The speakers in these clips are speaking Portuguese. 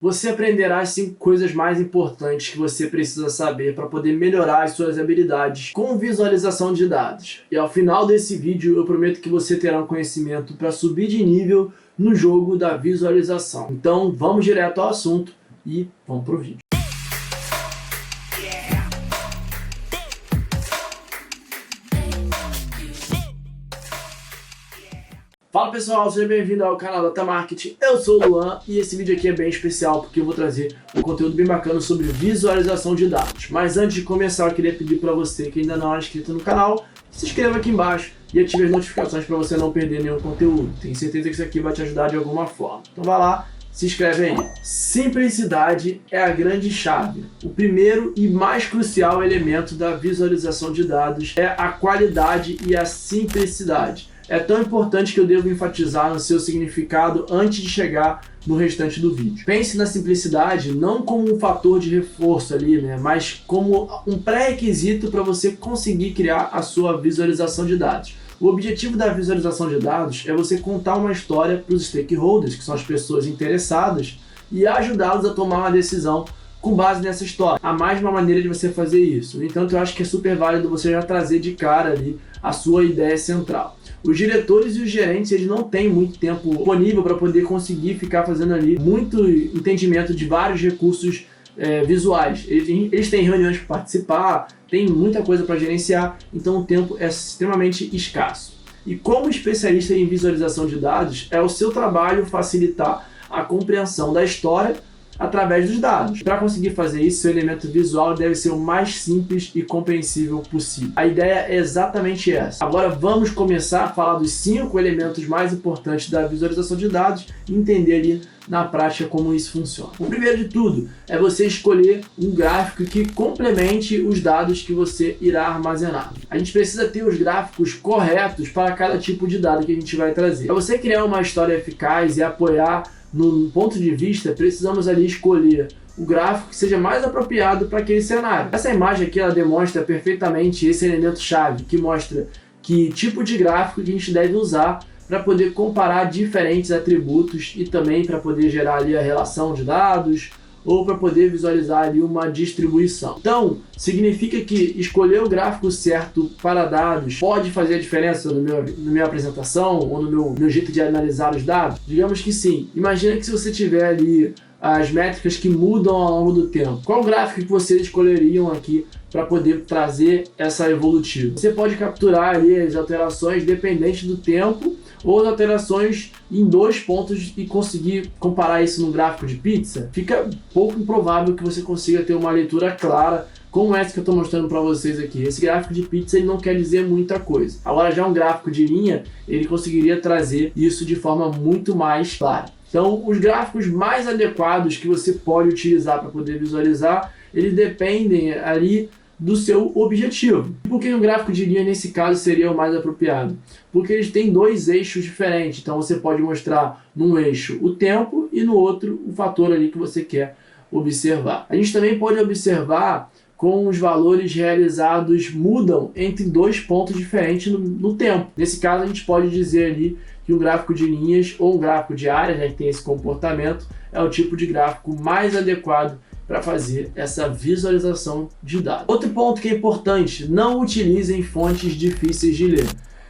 Você aprenderá as 5 coisas mais importantes que você precisa saber para poder melhorar as suas habilidades com visualização de dados. E ao final desse vídeo eu prometo que você terá um conhecimento para subir de nível no jogo da visualização. Então vamos direto ao assunto e vamos pro vídeo. Fala pessoal, seja bem-vindo ao canal Data Marketing, eu sou o Luan e esse vídeo aqui é bem especial porque eu vou trazer um conteúdo bem bacana sobre visualização de dados. Mas antes de começar eu queria pedir para você que ainda não é inscrito no canal, se inscreva aqui embaixo e ative as notificações para você não perder nenhum conteúdo. Tenho certeza que isso aqui vai te ajudar de alguma forma. Então vai lá, se inscreve aí. Simplicidade é a grande chave. O primeiro e mais crucial elemento da visualização de dados é a qualidade e a simplicidade. É tão importante que eu devo enfatizar no seu significado antes de chegar no restante do vídeo. Pense na simplicidade não como um fator de reforço ali, mas como um pré-requisito para você conseguir criar a sua visualização de dados. O objetivo da visualização de dados é você contar uma história para os stakeholders, que são as pessoas interessadas, e ajudá-los a tomar uma decisão com base nessa história. Há mais de uma maneira de você fazer isso. No entanto, eu acho que é super válido você já trazer de cara ali a sua ideia central. Os diretores e os gerentes, eles não têm muito tempo disponível para poder conseguir ficar fazendo ali muito entendimento de vários recursos visuais. Eles têm reuniões para participar, tem muita coisa para gerenciar, então o tempo é extremamente escasso. E como especialista em visualização de dados, é o seu trabalho facilitar a compreensão da história através dos dados. Para conseguir fazer isso, seu elemento visual deve ser o mais simples e compreensível possível. A ideia é exatamente essa. Agora vamos começar a falar dos 5 elementos mais importantes da visualização de dados e entender ali na prática como isso funciona. O primeiro de tudo é você escolher um gráfico que complemente os dados que você irá armazenar. A gente precisa ter os gráficos corretos para cada tipo de dado que a gente vai trazer. Para você criar uma história eficaz e apoiar no ponto de vista, precisamos ali escolher o gráfico que seja mais apropriado para aquele cenário. Essa imagem aqui ela demonstra perfeitamente esse elemento-chave, que mostra que tipo de gráfico que a gente deve usar para poder comparar diferentes atributos e também para poder gerar ali a relação de dados ou para poder visualizar ali uma distribuição. Então, significa que escolher o gráfico certo para dados pode fazer a diferença na minha apresentação ou no meu jeito de analisar os dados? Digamos que sim. Imagina que se você tiver ali as métricas que mudam ao longo do tempo, qual gráfico que vocês escolheriam aqui para poder trazer essa evolutiva? Você pode capturar ali as alterações dependentes do tempo ou as alterações em 2 pontos e conseguir comparar isso no gráfico de pizza. Fica pouco improvável que você consiga ter uma leitura clara como essa que eu estou mostrando para vocês aqui. Esse gráfico de pizza ele não quer dizer muita coisa. Agora já um gráfico de linha, ele conseguiria trazer isso de forma muito mais clara. Então, os gráficos mais adequados que você pode utilizar para poder visualizar, eles dependem ali do seu objetivo. Por que um gráfico de linha nesse caso seria o mais apropriado? Porque eles têm 2 eixos diferentes, então você pode mostrar num eixo o tempo e no outro o fator ali que você quer observar. A gente também pode observar como os valores realizados mudam entre 2 pontos diferentes no tempo. Nesse caso a gente pode dizer ali que um gráfico de linhas ou um gráfico de áreas, que tem esse comportamento, é o tipo de gráfico mais adequado para fazer essa visualização de dados. Outro ponto que é importante, não utilizem fontes difíceis de ler.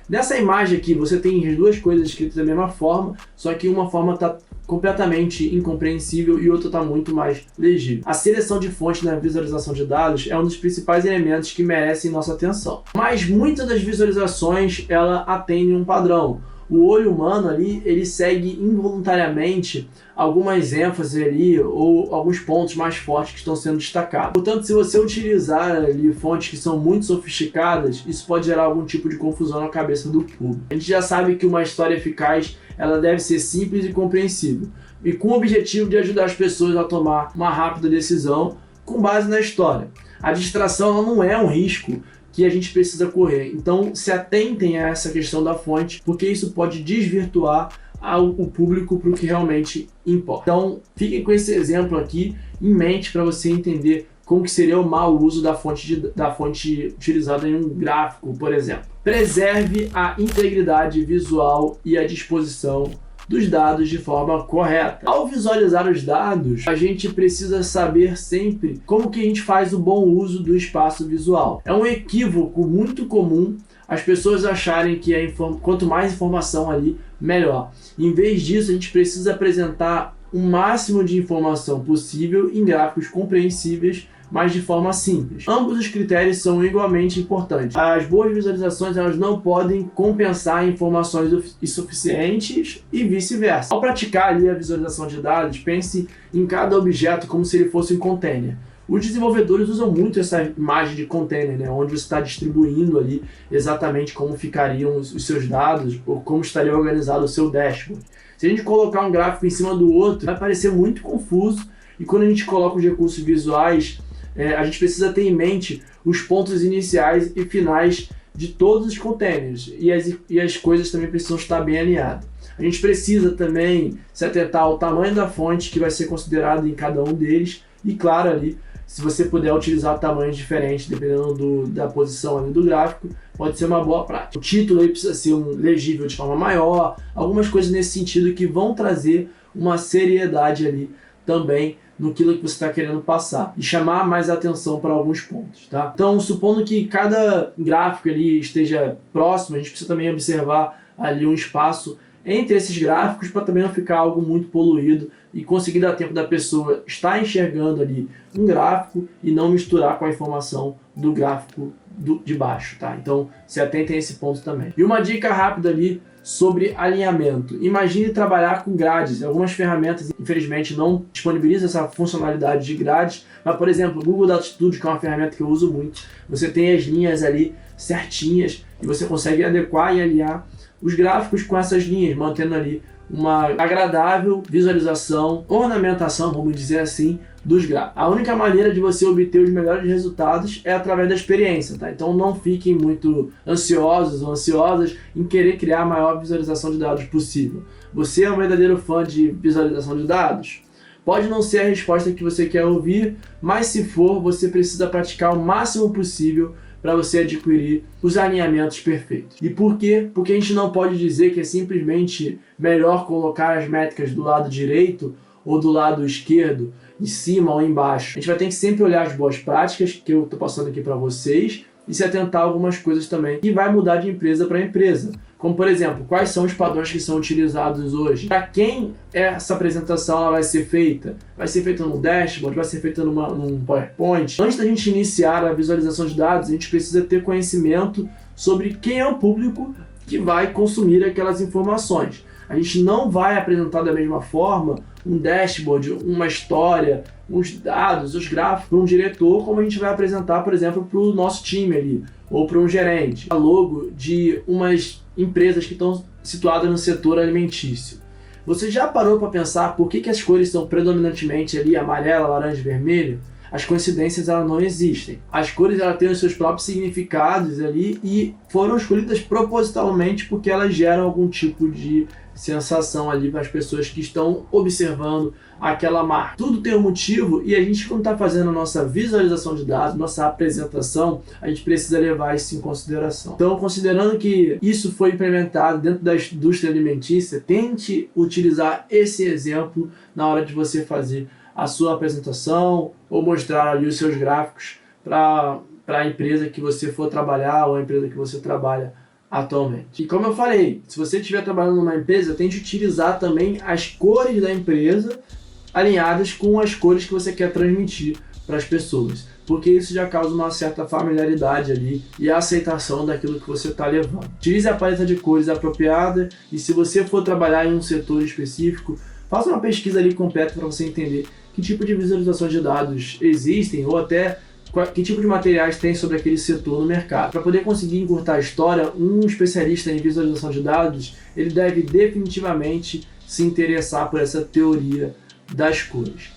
Nessa imagem aqui você tem as 2 coisas escritas da mesma forma, só que uma forma está completamente incompreensível e outra está muito mais legível. A seleção de fontes na visualização de dados é um dos principais elementos que merecem nossa atenção. Mas muitas das visualizações ela atendem um padrão. O olho humano ali, ele segue involuntariamente algumas ênfases ali ou alguns pontos mais fortes que estão sendo destacados. Portanto, se você utilizar ali fontes que são muito sofisticadas, isso pode gerar algum tipo de confusão na cabeça do público. A gente já sabe que uma história eficaz, ela deve ser simples e compreensível, e com o objetivo de ajudar as pessoas a tomar uma rápida decisão com base na história. A distração ela não é um risco que a gente precisa correr. Então se atentem a essa questão da fonte, porque isso pode desvirtuar o público para o que realmente importa. Então fiquem com esse exemplo aqui em mente para você entender como que seria o mau uso da fonte utilizada em um gráfico, por exemplo. Preserve a integridade visual e a disposição dos dados de forma correta. Ao visualizar os dados, a gente precisa saber sempre como que a gente faz o bom uso do espaço visual. É um equívoco muito comum as pessoas acharem que quanto mais informação ali, melhor. Em vez disso, a gente precisa apresentar o máximo de informação possível em gráficos compreensíveis, mas de forma simples. Ambos os critérios são igualmente importantes. As boas visualizações elas não podem compensar informações insuficientes e vice-versa. Ao praticar ali a visualização de dados, pense em cada objeto como se ele fosse um container. Os desenvolvedores usam muito essa imagem de container, né, onde você está distribuindo ali exatamente como ficariam os seus dados ou como estaria organizado o seu dashboard. Se a gente colocar um gráfico em cima do outro, vai parecer muito confuso, e quando a gente coloca os recursos visuais, a gente precisa ter em mente os pontos iniciais e finais de todos os containers, e as coisas também precisam estar bem alinhadas. A gente precisa também se atentar ao tamanho da fonte que vai ser considerado em cada um deles, e claro ali, se você puder utilizar tamanhos diferentes dependendo da posição ali do gráfico, pode ser uma boa prática. O título aí precisa ser legível de forma maior, algumas coisas nesse sentido que vão trazer uma seriedade ali também no que você está querendo passar e chamar mais atenção para alguns pontos, tá? Então, supondo que cada gráfico ali esteja próximo, a gente precisa também observar ali um espaço entre esses gráficos para também não ficar algo muito poluído e conseguir dar tempo da pessoa estar enxergando ali um gráfico e não misturar com a informação do gráfico de baixo, tá? Então, se atentem a esse ponto também. E uma dica rápida ali sobre alinhamento. Imagine trabalhar com grades. Algumas ferramentas, infelizmente, não disponibilizam essa funcionalidade de grades, mas, por exemplo, o Google Data Studio, que é uma ferramenta que eu uso muito, você tem as linhas ali certinhas e você consegue adequar e alinhar os gráficos com essas linhas, mantendo ali uma agradável visualização, ornamentação, vamos dizer assim, dos gráficos. A única maneira de você obter os melhores resultados é através da experiência, tá? Então não fiquem muito ansiosos ou ansiosas em querer criar a maior visualização de dados possível. Você é um verdadeiro fã de visualização de dados? Pode não ser a resposta que você quer ouvir, mas se for, você precisa praticar o máximo possível para você adquirir os alinhamentos perfeitos. E por quê? Porque a gente não pode dizer que é simplesmente melhor colocar as métricas do lado direito ou do lado esquerdo, em cima ou embaixo. A gente vai ter que sempre olhar as boas práticas que eu estou passando aqui para vocês e se atentar a algumas coisas também que vai mudar de empresa para empresa. Como, por exemplo, quais são os padrões que são utilizados hoje? Para quem essa apresentação ela vai ser feita? Vai ser feita no dashboard? Vai ser feita num PowerPoint? Antes da gente iniciar a visualização de dados, a gente precisa ter conhecimento sobre quem é o público que vai consumir aquelas informações. A gente não vai apresentar da mesma forma um dashboard, uma história, os dados, os gráficos para um diretor, como a gente vai apresentar, por exemplo, para o nosso time ali, ou para um gerente. A logo de umas empresas que estão situadas no setor alimentício. Você já parou para pensar por que as cores são predominantemente ali amarela, laranja e vermelho? As coincidências elas não existem. As cores elas têm os seus próprios significados ali e foram escolhidas propositalmente porque elas geram algum tipo de sensação ali para as pessoas que estão observando aquela marca. Tudo tem um motivo e a gente, quando está fazendo a nossa visualização de dados, nossa apresentação, a gente precisa levar isso em consideração. Então, considerando que isso foi implementado dentro da indústria alimentícia, tente utilizar esse exemplo na hora de você fazer a sua apresentação ou mostrar ali os seus gráficos para a empresa que você for trabalhar ou a empresa que você trabalha atualmente. E como eu falei, se você estiver trabalhando numa empresa, tente utilizar também as cores da empresa alinhadas com as cores que você quer transmitir para as pessoas, porque isso já causa uma certa familiaridade ali e a aceitação daquilo que você está levando. Utilize a paleta de cores apropriada e se você for trabalhar em um setor específico, faça uma pesquisa ali completa para você entender que tipo de visualizações de dados existem ou até que tipo de materiais tem sobre aquele setor no mercado. Para poder conseguir encurtar a história, um especialista em visualização de dados, ele deve definitivamente se interessar por essa teoria das cores.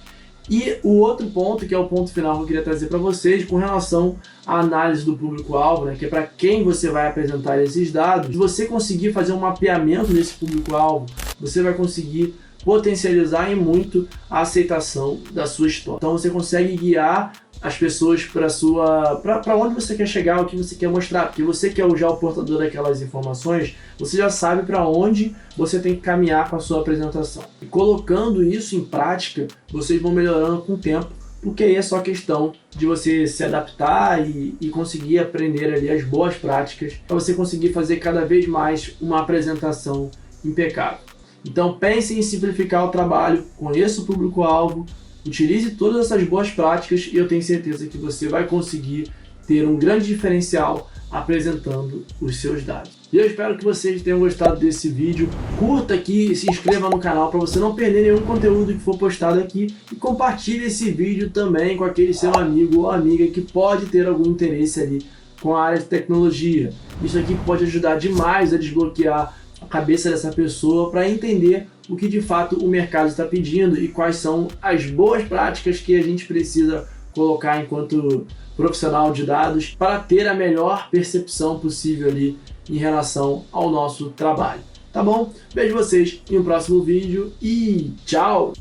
E o outro ponto, que é o ponto final que eu queria trazer para vocês, com relação à análise do público-alvo, né, que é para quem você vai apresentar esses dados, se você conseguir fazer um mapeamento desse público-alvo, você vai conseguir potencializar em muito a aceitação da sua história. Então você consegue guiar as pessoas para onde você quer chegar, o que você quer mostrar, porque você que é já o portador daquelas informações, você já sabe para onde você tem que caminhar com a sua apresentação. E colocando isso em prática, vocês vão melhorando com o tempo, porque aí é só questão de você se adaptar e conseguir aprender ali as boas práticas para você conseguir fazer cada vez mais uma apresentação impecável. Então pense em simplificar o trabalho, conheça o público-alvo, utilize todas essas boas práticas e eu tenho certeza que você vai conseguir ter um grande diferencial apresentando os seus dados. E eu espero que vocês tenham gostado desse vídeo. Curta aqui e se inscreva no canal para você não perder nenhum conteúdo que for postado aqui. E compartilhe esse vídeo também com aquele seu amigo ou amiga que pode ter algum interesse ali com a área de tecnologia. Isso aqui pode ajudar demais a desbloquear a cabeça dessa pessoa para entender o que de fato o mercado está pedindo e quais são as boas práticas que a gente precisa colocar enquanto profissional de dados para ter a melhor percepção possível ali em relação ao nosso trabalho. Tá bom? Vejo vocês em um próximo vídeo e tchau!